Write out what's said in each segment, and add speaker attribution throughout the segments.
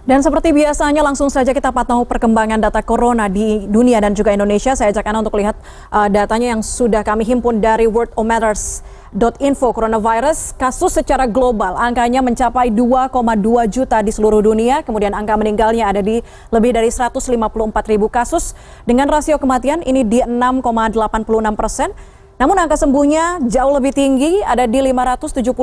Speaker 1: Dan seperti biasanya langsung saja kita pantau perkembangan data corona di dunia dan juga Indonesia. Saya ajak Anda untuk lihat datanya yang sudah kami himpun dari worldometers.info. Coronavirus kasus secara global angkanya mencapai 2,2 juta di seluruh dunia. Kemudian angka meninggalnya ada di lebih dari 154.000 kasus dengan rasio kematian ini di 6,86%. Namun angka sembuhnya jauh lebih tinggi, ada di 571.000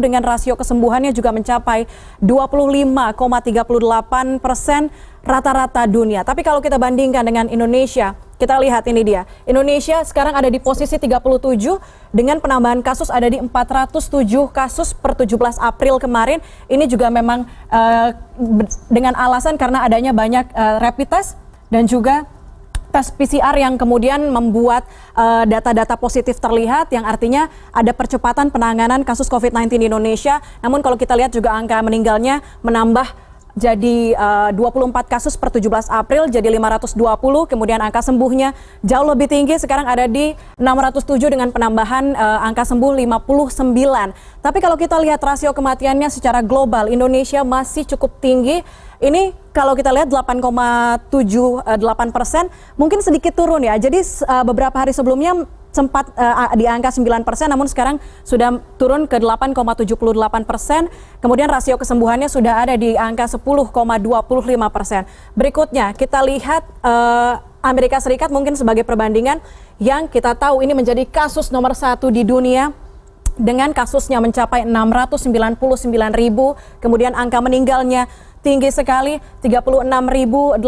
Speaker 1: dengan rasio kesembuhannya juga mencapai 25,38% rata-rata dunia. Tapi kalau kita bandingkan dengan Indonesia, kita lihat ini dia. Indonesia sekarang ada di posisi 37 dengan penambahan kasus ada di 407 kasus per 17 April kemarin. Ini juga memang dengan alasan karena adanya banyak rapid test dan juga tes PCR yang kemudian membuat data-data positif terlihat yang artinya ada percepatan penanganan kasus COVID-19 di Indonesia. Namun kalau kita lihat juga angka meninggalnya menambah jadi 24 kasus per 17 April jadi 520, kemudian angka sembuhnya jauh lebih tinggi sekarang ada di 607 dengan penambahan angka sembuh 59. Tapi kalau kita lihat rasio kematiannya secara global Indonesia masih cukup tinggi. Ini kalau kita lihat 8,78%, mungkin sedikit turun ya. Jadi beberapa hari sebelumnya sempat di angka 9%, namun sekarang sudah turun ke 8,78%. Kemudian rasio kesembuhannya sudah ada di angka 10,25%. Berikutnya kita lihat Amerika Serikat mungkin sebagai perbandingan yang kita tahu ini menjadi kasus nomor 1 di dunia dengan kasusnya mencapai 699.000, kemudian angka meninggalnya tinggi sekali 36.849.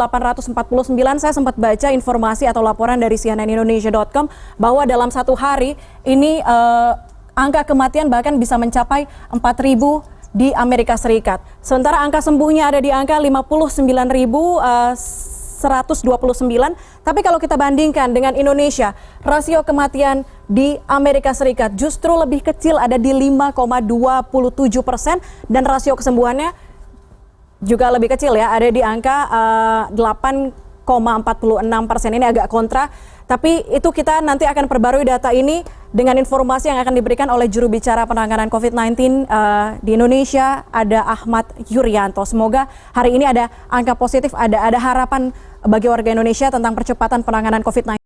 Speaker 1: Saya sempat baca informasi atau laporan dari cnnindonesia.com bahwa dalam satu hari ini angka kematian bahkan bisa mencapai 4.000 di Amerika Serikat. Sementara angka sembuhnya ada di angka 59.129. Tapi kalau kita bandingkan dengan Indonesia, rasio kematian di Amerika Serikat justru lebih kecil ada di 5,27% dan rasio kesembuhannya juga lebih kecil ya, ada di angka 8,46%. Ini agak kontra, tapi itu kita nanti akan perbarui data ini dengan informasi yang akan diberikan oleh juru bicara penanganan COVID-19 di Indonesia, ada Ahmad Yuryanto. Semoga hari ini ada angka positif, ada harapan bagi warga Indonesia tentang percepatan penanganan COVID-19.